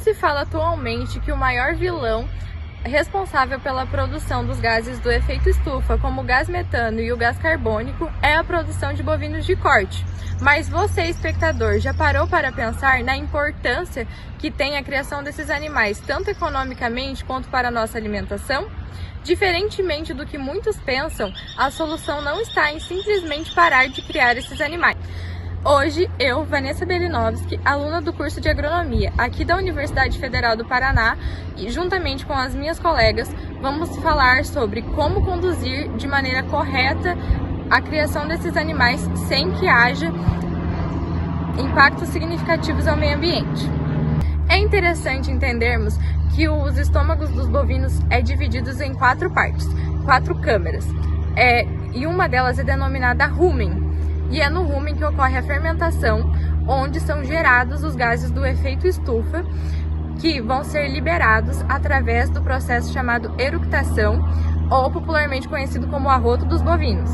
se fala atualmente que o maior vilão responsável pela produção dos gases do efeito estufa, como o gás metano e o gás carbônico, é a produção de bovinos de corte. Mas você, espectador, já parou para pensar na importância que tem a criação desses animais, tanto economicamente quanto para a nossa alimentação? Diferentemente do que muitos pensam, a solução não está em simplesmente parar de criar esses animais. Hoje, eu, Vanessa Belinovski, aluna do curso de Agronomia aqui da Universidade Federal do Paraná, e juntamente com as minhas colegas, vamos falar sobre como conduzir de maneira correta a criação desses animais sem que haja impactos significativos ao meio ambiente. É interessante entendermos que os estômagos dos bovinos é divididos em 4 partes, 4 câmeras, e uma delas é denominada rumen. E é no rumen que ocorre a fermentação, onde são gerados os gases do efeito estufa, que vão ser liberados através do processo chamado eructação, ou popularmente conhecido como arroto dos bovinos.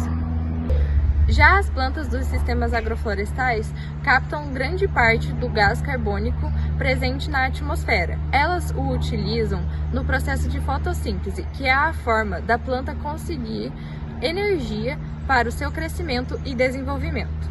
Já as plantas dos sistemas agroflorestais captam grande parte do gás carbônico presente na atmosfera. Elas o utilizam no processo de fotossíntese, que é a forma da planta conseguir energia para o seu crescimento e desenvolvimento.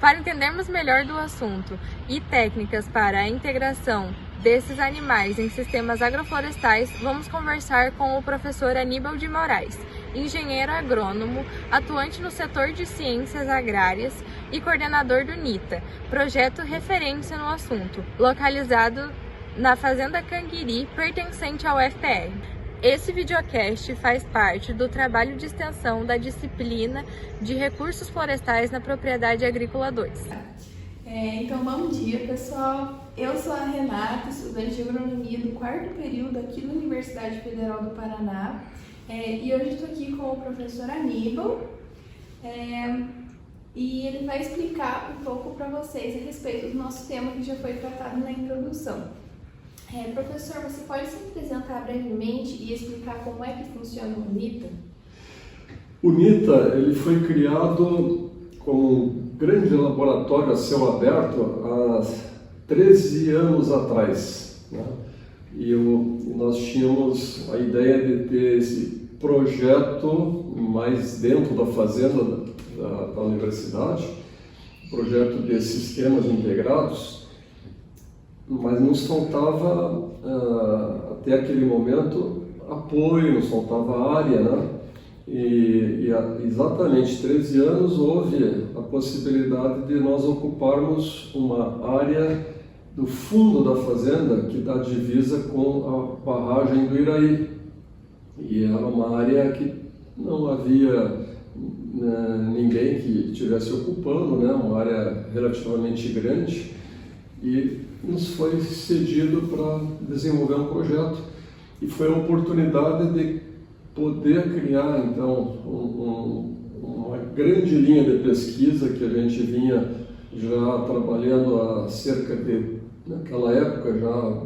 Para entendermos melhor do assunto e técnicas para a integração desses animais em sistemas agroflorestais, vamos conversar com o professor Aníbal de Moraes, engenheiro agrônomo, atuante no setor de ciências agrárias e coordenador do NITA, projeto referência no assunto, localizado na Fazenda Canguiri, pertencente ao UFPR. Esse videocast faz parte do trabalho de extensão da disciplina de Recursos Florestais na Propriedade Agrícola 2. Então, bom dia, pessoal. Eu sou a Renata, estudante de Agronomia do 4º período aqui na Universidade Federal do Paraná. E hoje estou aqui com o professor Aníbal. E ele vai explicar um pouco para vocês a respeito do nosso tema que já foi tratado na introdução. Professor, você pode se apresentar brevemente e explicar como é que funciona o NITA? O NITA ele foi criado como um grande laboratório a céu aberto há 13 anos atrás, né? E nós tínhamos a ideia de ter esse projeto mais dentro da fazenda da universidade, projeto de sistemas integrados, mas nos faltava, até aquele momento, apoio, nos faltava área, né? E há exatamente 13 anos houve a possibilidade de nós ocuparmos uma área do fundo da fazenda que dá divisa com a barragem do Iraí. E era uma área que não havia ninguém que estivesse ocupando, né? Uma área relativamente grande, e nos foi cedido para desenvolver um projeto, e foi a oportunidade de poder criar então uma grande linha de pesquisa que a gente vinha já trabalhando há cerca de, naquela época, já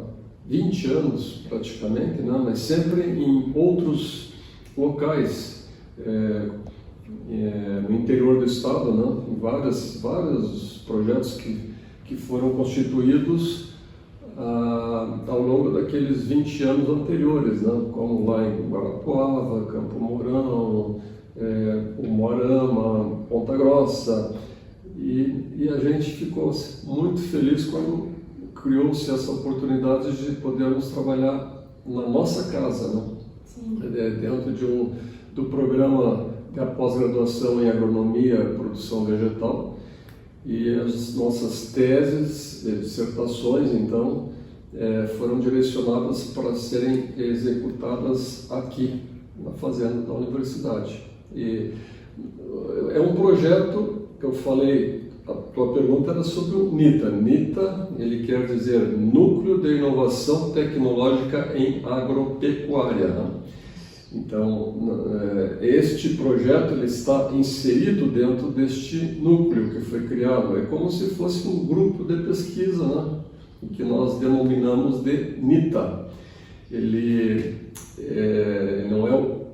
20 anos praticamente, né? Mas sempre em outros locais, no interior do estado, né? Em vários projetos que foram constituídos ao longo daqueles 20 anos anteriores, né? Como lá em Guarapuava, Campo Mourão, Umuarama, Ponta Grossa, e a gente ficou muito feliz quando criou-se essa oportunidade de podermos trabalhar na nossa casa, né? Dentro do programa da pós-graduação em Agronomia e Produção Vegetal. E as nossas teses, dissertações, então, foram direcionadas para serem executadas aqui, na fazenda da universidade. E é um projeto que eu falei, a tua pergunta era sobre o NITA. NITA, ele quer dizer Núcleo de Inovação Tecnológica em Agropecuária, né? Então, este projeto ele está inserido dentro deste núcleo que foi criado. É como se fosse um grupo de pesquisa, né? Que nós denominamos de NITA. Ele não é o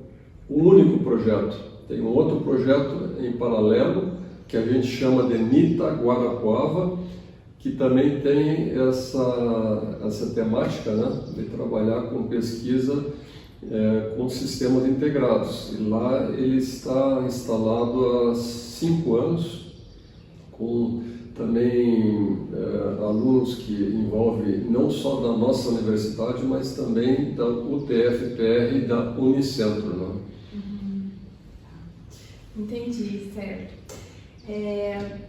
único projeto. Tem um outro projeto em paralelo, que a gente chama de NITA Guarapuava, que também tem essa temática, né, de trabalhar com pesquisa com sistemas integrados. E lá ele está instalado há 5 anos, com também alunos que envolvem não só da nossa universidade, mas também da UTF-PR e da Unicentro. Né? Entendi, certo.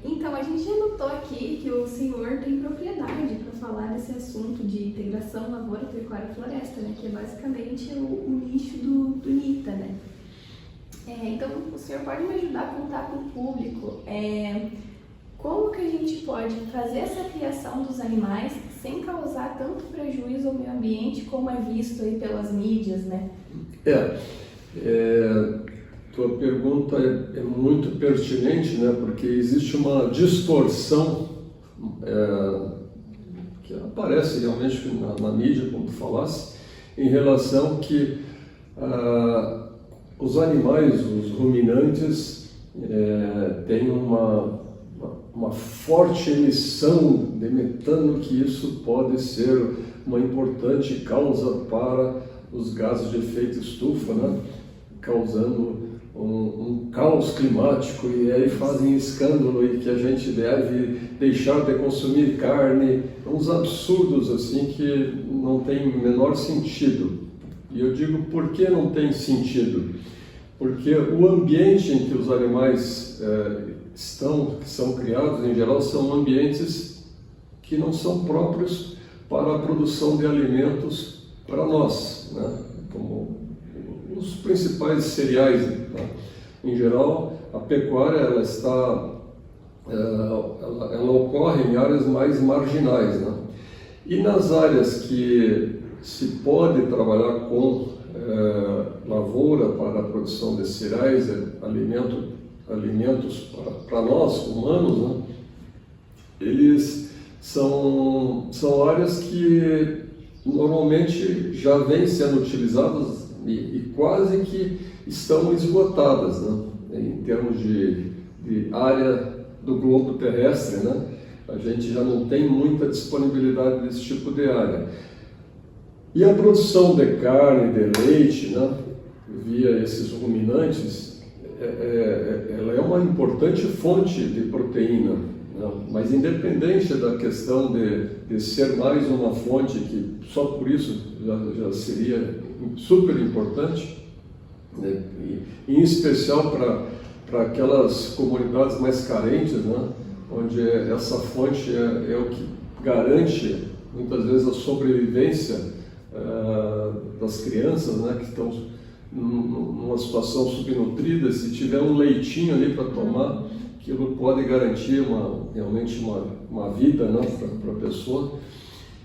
Então, a gente já notou aqui que o senhor tem propriedade para falar desse assunto de integração lavoura, pecuária e floresta, né? Que é basicamente o nicho do NITA, né? Então, o senhor pode me ajudar a contar com o público como que a gente pode fazer essa criação dos animais sem causar tanto prejuízo ao meio ambiente como é visto aí pelas mídias, né? Tua pergunta é muito pertinente, né? Porque existe uma distorção que aparece realmente na mídia, como tu falasse, em relação que os animais, os ruminantes, têm uma forte emissão de metano, que isso pode ser uma importante causa para os gases de efeito estufa, né? Causando um caos climático, e aí fazem escândalo e que a gente deve deixar de consumir carne, uns absurdos assim que não tem o menor sentido. E eu digo, por que não tem sentido? Porque o ambiente em que os animais que são criados, em geral, são ambientes que não são próprios para a produção de alimentos para nós, né? Como os principais cereais, né? Em geral, a pecuária ela ocorre em áreas mais marginais, né? E nas áreas que se pode trabalhar com lavoura para a produção de cereais, alimentos para nós, humanos, né? Eles são áreas que normalmente já vêm sendo utilizadas e quase que estão esgotadas, né? Em termos de área do globo terrestre, né? A gente já não tem muita disponibilidade desse tipo de área. E a produção de carne, de leite, né? Via esses ruminantes, ela é uma importante fonte de proteína, né? Mas independente da questão de ser mais uma fonte que só por isso já seria super importante, né? E em especial para aquelas comunidades mais carentes, né? Onde essa fonte é o que garante muitas vezes a sobrevivência das crianças, né? Que estão numa situação subnutrida. Se tiver um leitinho ali para tomar, aquilo pode garantir realmente uma vida, né? Para a pessoa.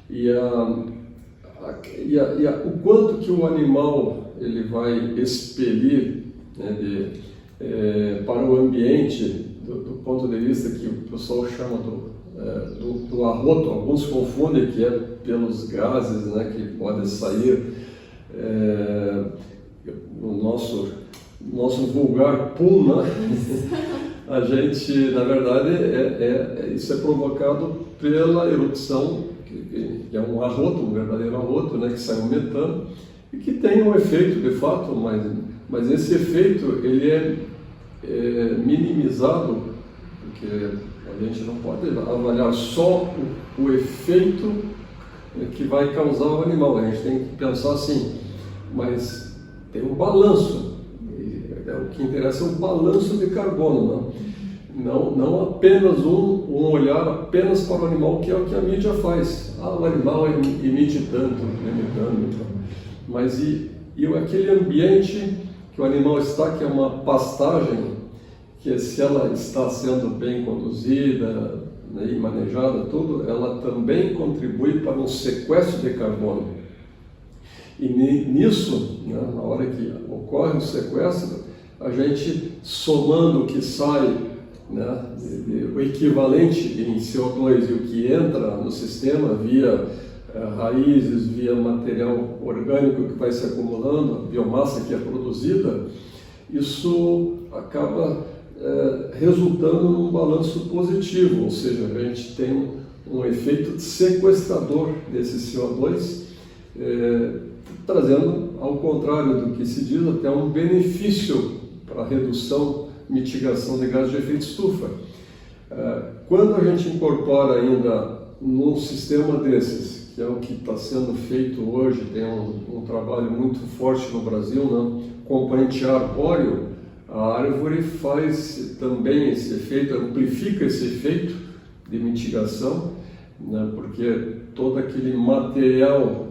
E o quanto que o animal ele vai expelir, né, para o ambiente, do ponto de vista que o pessoal chama do arroto, alguns confundem que é pelos gases, né, que podem sair no nosso vulgar pum, né? A gente, na verdade, isso é provocado pela erupção, que é um arroto, um verdadeiro arroto, né, que sai um metano e que tem um efeito de fato, mas esse efeito ele é minimizado, porque a gente não pode avaliar só o efeito que vai causar o animal. A gente tem que pensar assim, mas tem um balanço. O que interessa é o balanço de carbono, não apenas um olhar apenas para o animal, que é o que a mídia faz. O animal emite tanto, mas e aquele ambiente que o animal está, que é uma pastagem, que se ela está sendo bem conduzida, né, e manejada, tudo, ela também contribui para um sequestro de carbono. E nisso, né, na hora que ocorre o sequestro, a gente somando o que sai, né, o equivalente em CO2 e o que entra no sistema via raízes, via material orgânico que vai se acumulando, a biomassa que é produzida, isso acaba resultando num balanço positivo, ou seja, a gente tem um efeito sequestrador desse CO2, trazendo, ao contrário do que se diz, até um benefício para a redução, mitigação de gases de efeito estufa. Quando a gente incorpora ainda num sistema desses, que é o que está sendo feito hoje, tem um trabalho muito forte no Brasil, né? Componente arbóreo, a árvore faz também esse efeito, amplifica esse efeito de mitigação, né? Porque todo aquele material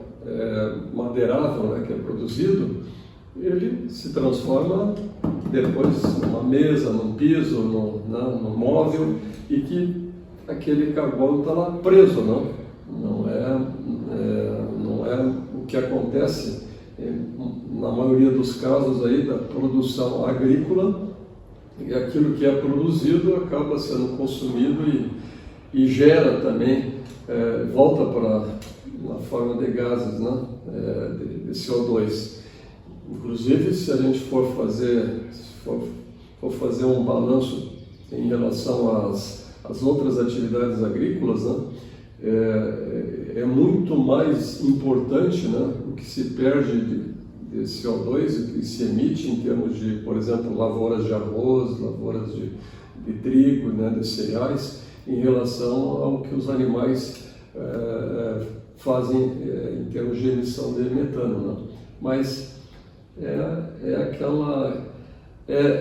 madeirável, né, que é produzido, ele se transforma depois numa mesa, num piso, num móvel, e que aquele carbono está lá preso, não é o que acontece na maioria dos casos aí da produção agrícola, e aquilo que é produzido acaba sendo consumido e gera também, volta para na forma de gases, né, de CO2. Inclusive, se a gente for fazer um balanço em relação às outras atividades agrícolas, né, é muito mais importante, né, o que se perde de CO2 e que se emite em termos de, por exemplo, lavouras de arroz, lavouras de trigo, né, de cereais, em relação ao que os animais fazem em termos de emissão de metano, né? Mas é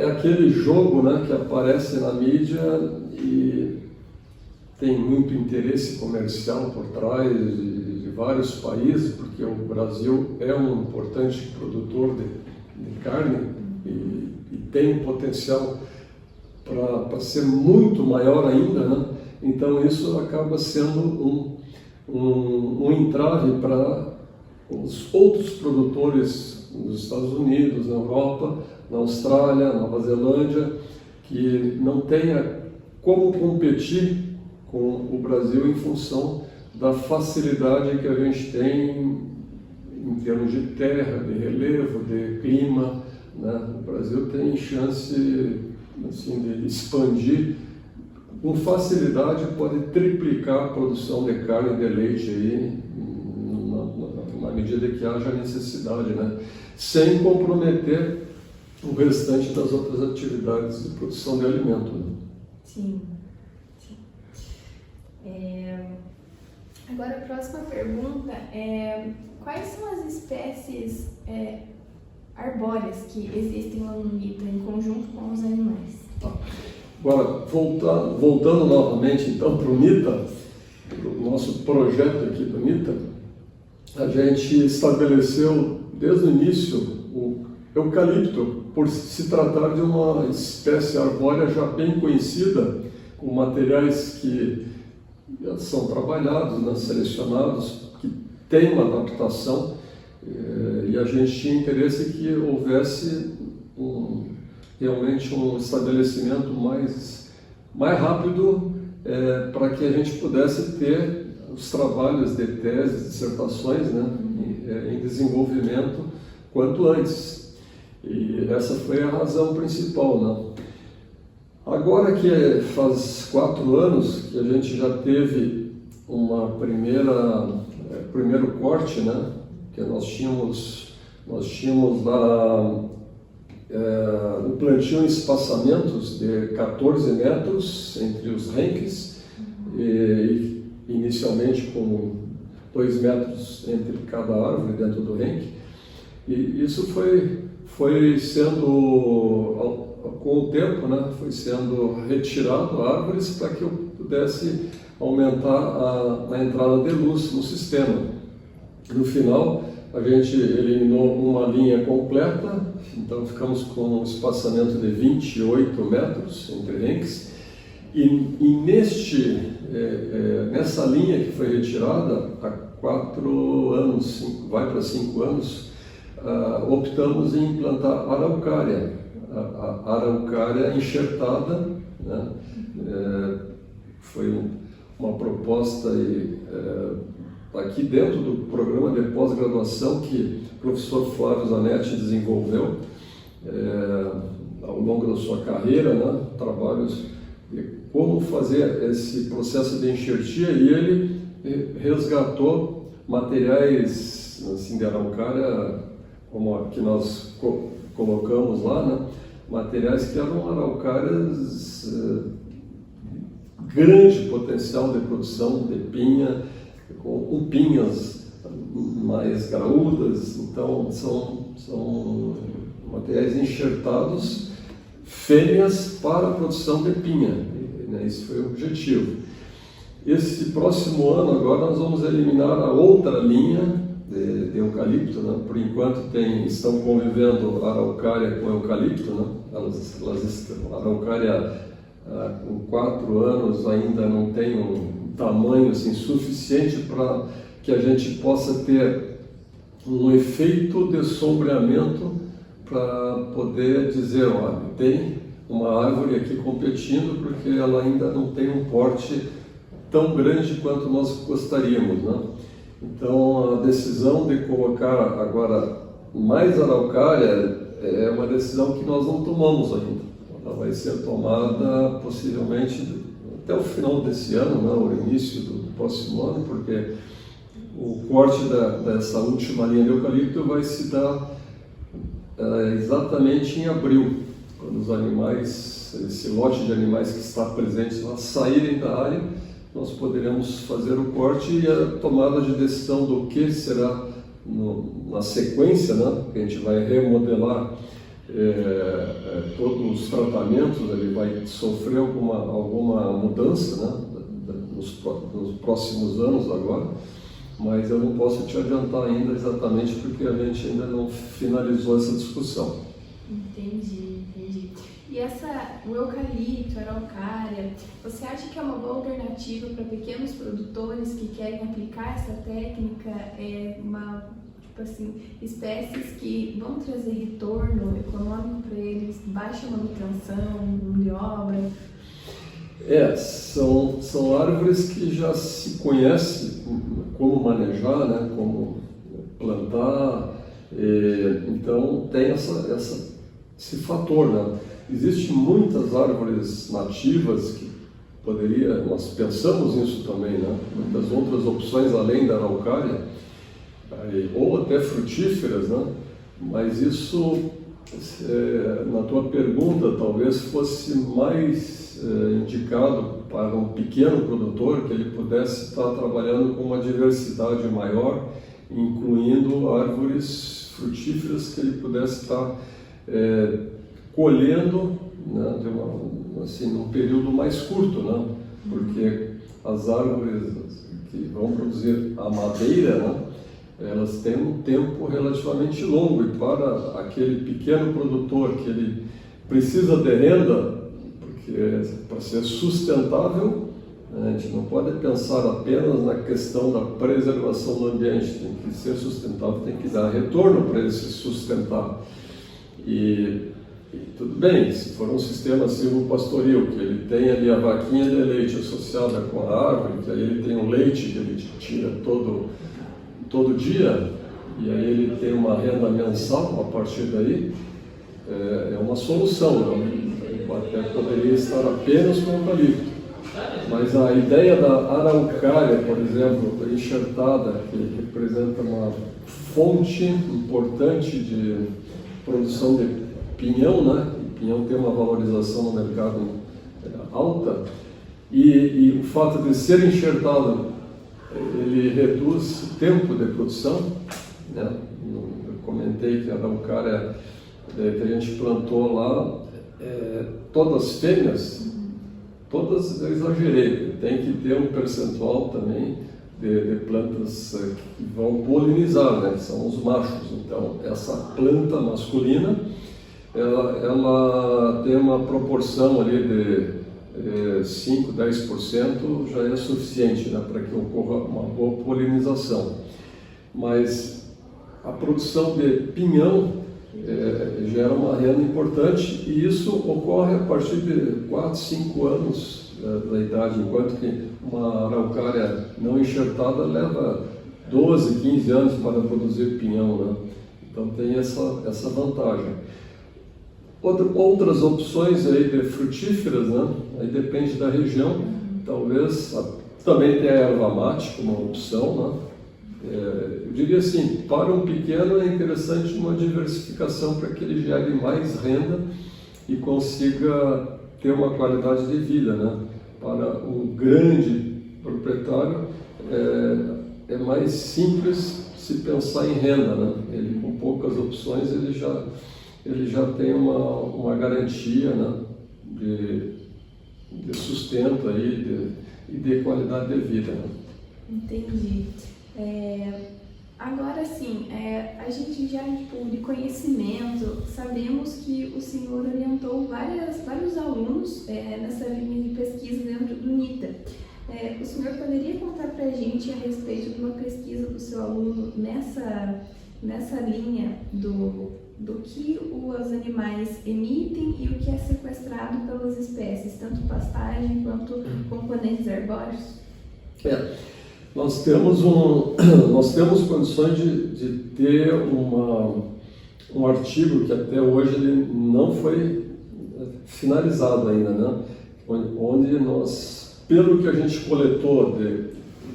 aquele jogo, né, que aparece na mídia e tem muito interesse comercial por trás de vários países, porque o Brasil é um importante produtor de carne e tem um potencial para ser muito maior ainda, né? Então isso acaba sendo um entrave para os outros produtores nos Estados Unidos, na Europa, na Austrália, na Nova Zelândia, que não tenha como competir com o Brasil em função da facilidade que a gente tem em termos de terra, de relevo, de clima, né? O Brasil tem chance assim, de expandir com facilidade, pode triplicar a produção de carne e de leite aí, na medida que haja necessidade, né? Sem comprometer o restante das outras atividades de produção de alimento. Né? Sim. Agora, a próxima pergunta é: quais são as espécies arbóreas que existem lá no NITA em conjunto com os animais? Agora, voltando novamente então para o NITA, para o nosso projeto aqui do NITA, a gente estabeleceu desde o início o eucalipto, por se tratar de uma espécie arbórea já bem conhecida, com materiais que são trabalhados, né, selecionados, que tem uma adaptação, e a gente tinha interesse que houvesse realmente um estabelecimento mais rápido, para que a gente pudesse ter os trabalhos de teses, dissertações, né, em desenvolvimento quanto antes. E essa foi a razão principal, né? Agora que faz 4 anos que a gente já teve uma primeiro corte, né, que nós tínhamos lá o plantio em espaçamentos de 14 metros entre os renques, e inicialmente com 2 metros entre cada árvore dentro do renque, e isso foi sendo, com o tempo, né, foi sendo retirado árvores para que eu pudesse aumentar a entrada de luz no sistema. No final, a gente eliminou uma linha completa, então ficamos com um espaçamento de 28 metros entre renques, e nessa linha que foi retirada há 4 anos, vai para 5 anos, optamos em implantar araucária, a araucária enxertada, né? Foi uma proposta aqui dentro do programa de pós-graduação que o professor Flávio Zanetti desenvolveu ao longo da sua carreira, né? Trabalhos de como fazer esse processo de enxertia, e ele resgatou materiais assim, de araucária, como a que nós colocamos lá, né? Materiais que eram araucárias grande potencial de produção de pinha, com pinhas mais graúdas, então são materiais enxertados, fêmeas para a produção de pinha, né? Esse foi o objetivo. Esse próximo ano agora nós vamos eliminar a outra linha de eucalipto, né? Por enquanto estão convivendo araucária com eucalipto, né? A araucária com 4 anos ainda não tem um tamanho assim, suficiente para que a gente possa ter um efeito de sombreamento para poder dizer, olha, tem uma árvore aqui competindo porque ela ainda não tem um porte tão grande quanto nós gostaríamos, né? Então a decisão de colocar agora mais araucária é uma decisão que nós não tomamos ainda. Ela vai ser tomada possivelmente até o final desse ano, né, o início do próximo ano, porque o corte dessa última linha de eucalipto vai se dar exatamente em abril, quando os animais, esse lote de animais que está presente lá saírem da área, nós poderemos fazer o corte e a tomada de decisão do que será na sequência, né, que a gente vai remodelar todos os tratamentos, ele vai sofrer alguma mudança, né, nos próximos anos agora, mas eu não posso te adiantar ainda exatamente porque a gente ainda não finalizou essa discussão. Entendi. E o eucalipto, a araucária, você acha que é uma boa alternativa para pequenos produtores que querem aplicar essa técnica? Tipo assim, espécies que vão trazer retorno econômico para eles, baixa manutenção, mão de obra? São árvores que já se conhece como manejar, né, como plantar, então tem esse fator, né? Existem muitas árvores nativas que nós pensamos nisso também, né? Muitas outras opções além da araucária, ou até frutíferas, né? Mas isso, na tua pergunta, talvez fosse mais indicado para um pequeno produtor, que ele pudesse estar trabalhando com uma diversidade maior, incluindo árvores frutíferas que ele pudesse estar colhendo, né, num período mais curto, né? Porque as árvores que vão produzir a madeira, né, elas têm um tempo relativamente longo, e para aquele pequeno produtor que ele precisa de renda, porque para ser sustentável, a gente não pode pensar apenas na questão da preservação do ambiente, tem que ser sustentável, tem que dar retorno para ele se sustentar. E tudo bem, se for um sistema silvopastoril, que ele tem ali a vaquinha de leite associada com a árvore, que aí ele tem um leite que ele tira todo dia, e aí ele tem uma renda mensal a partir daí, é uma solução, né? Até poderia estar apenas com eucalipto. Mas a ideia da araucária, por exemplo, enxertada, que representa uma fonte importante de produção de pinhão, né? O pinhão tem uma valorização no mercado alta, e o fato de ser enxertado, ele reduz o tempo de produção, né? Eu comentei que a araucária que a gente plantou lá, todas fêmeas, todas eu exagerei, tem que ter um percentual também de plantas que vão polinizar, né? Que são os machos. Então essa planta masculina, ela tem uma proporção ali de 5, 10%, já é suficiente, né, para que ocorra uma boa polinização. Mas a produção de pinhão gera uma renda importante, e isso ocorre a partir de 4, 5 anos da idade, enquanto que uma araucária não enxertada leva 12, 15 anos para produzir pinhão, né? Então tem essa vantagem. Outras opções aí de frutíferas, né? Aí depende da região. Talvez também tem a erva mate como uma opção, né? Eu diria assim, para um pequeno é interessante uma diversificação para que ele gere mais renda e consiga ter uma qualidade de vida, né? Para um grande proprietário é mais simples se pensar em renda, né? Ele com poucas opções ele já tem uma garantia, né? de sustento aí e de qualidade de vida, né? Entendi. Agora sim, a gente já de conhecimento, sabemos que o senhor orientou vários alunos nessa linha de pesquisa dentro do NITA. O senhor poderia contar para a gente a respeito de uma pesquisa do seu aluno nessa linha do que os animais emitem e o que é sequestrado pelas espécies, tanto pastagem quanto componentes herbóreos? Nós temos condições de ter um artigo que até hoje ele não foi finalizado ainda, né? Onde nós, pelo que a gente coletou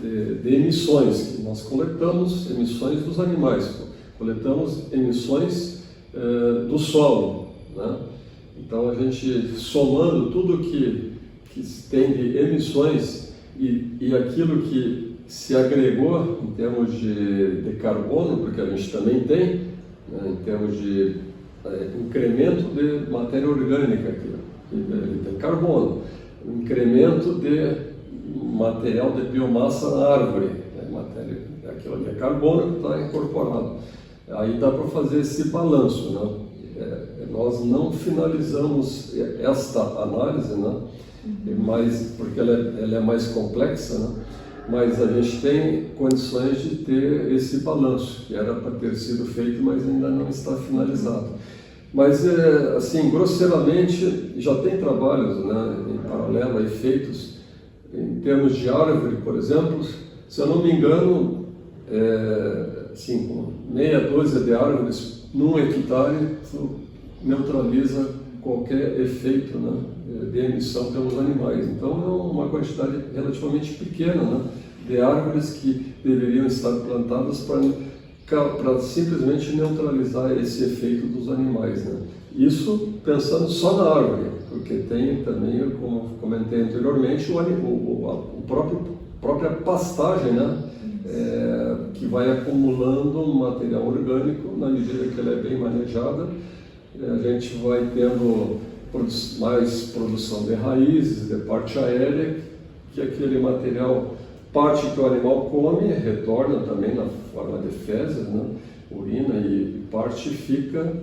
de emissões, que nós coletamos emissões dos animais, coletamos emissões do solo, né? Então a gente somando tudo que tem de emissões e aquilo que se agregou em termos de carbono, porque a gente também tem, né, em termos de incremento de matéria orgânica, que tem carbono, incremento de material de biomassa na árvore, aquilo que é carbono que está incorporado. Aí dá para fazer esse balanço, né? Nós não finalizamos esta análise, né? Porque ela é mais complexa, né? Mas a gente tem condições de ter esse balanço, que era para ter sido feito, mas ainda não está finalizado. Mas, assim, grosseiramente, já tem trabalhos, né, em paralelo aí feitos, em termos de árvore, por exemplo, se eu não me engano, assim, com meia dúzia de árvores num hectare, neutraliza qualquer efeito, né, de emissão pelos animais. Então é uma quantidade relativamente pequena, né, de árvores que deveriam estar plantadas para simplesmente neutralizar esse efeito dos animais, né. Isso pensando só na árvore, porque tem também, como comentei anteriormente, própria pastagem, né, que vai acumulando material orgânico na medida que ela é bem manejada. A gente vai tendo mais produção de raízes, de parte aérea, que aquele material, parte que o animal come, retorna também na forma de fezes, né, urina, e parte fica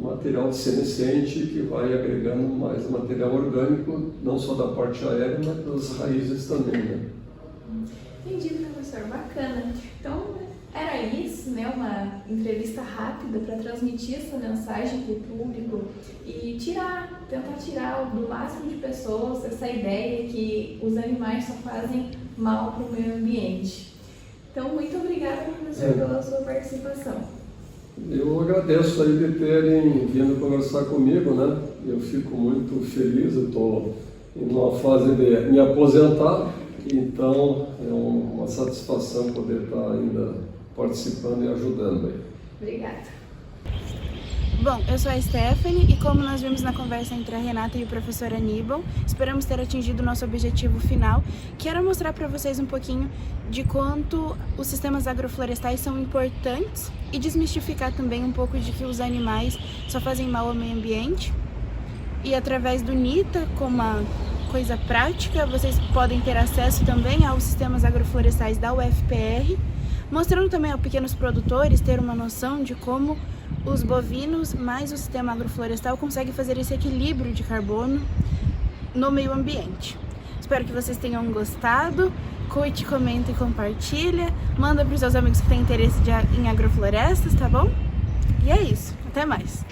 material senescente que vai agregando mais material orgânico, não só da parte aérea, mas das raízes também, né? Entendi, professor, bacana. Então, era isso, né? Uma entrevista rápida para transmitir essa mensagem para o público e tentar tirar do máximo de pessoas essa ideia que os animais só fazem mal para o meio ambiente. Então, muito obrigada, professor, pela sua participação. Eu agradeço aí de terem vindo conversar comigo, né? Eu fico muito feliz, eu estou em uma fase de me aposentar, então é uma satisfação poder estar ainda participando e ajudando aí. Obrigada. Bom, eu sou a Stephanie e como nós vimos na conversa entre a Renata e o professor Aníbal, esperamos ter atingido o nosso objetivo final, que era mostrar para vocês um pouquinho de quanto os sistemas agroflorestais são importantes e desmistificar também um pouco de que os animais só fazem mal ao meio ambiente. E através do NITA, como uma coisa prática, vocês podem ter acesso também aos sistemas agroflorestais da UFPR, mostrando também a pequenos produtores ter uma noção de como os bovinos mais o sistema agroflorestal conseguem fazer esse equilíbrio de carbono no meio ambiente. Espero que vocês tenham gostado. Curte, comenta e compartilha. Manda para os seus amigos que têm interesse em agroflorestas, tá bom? E é isso. Até mais!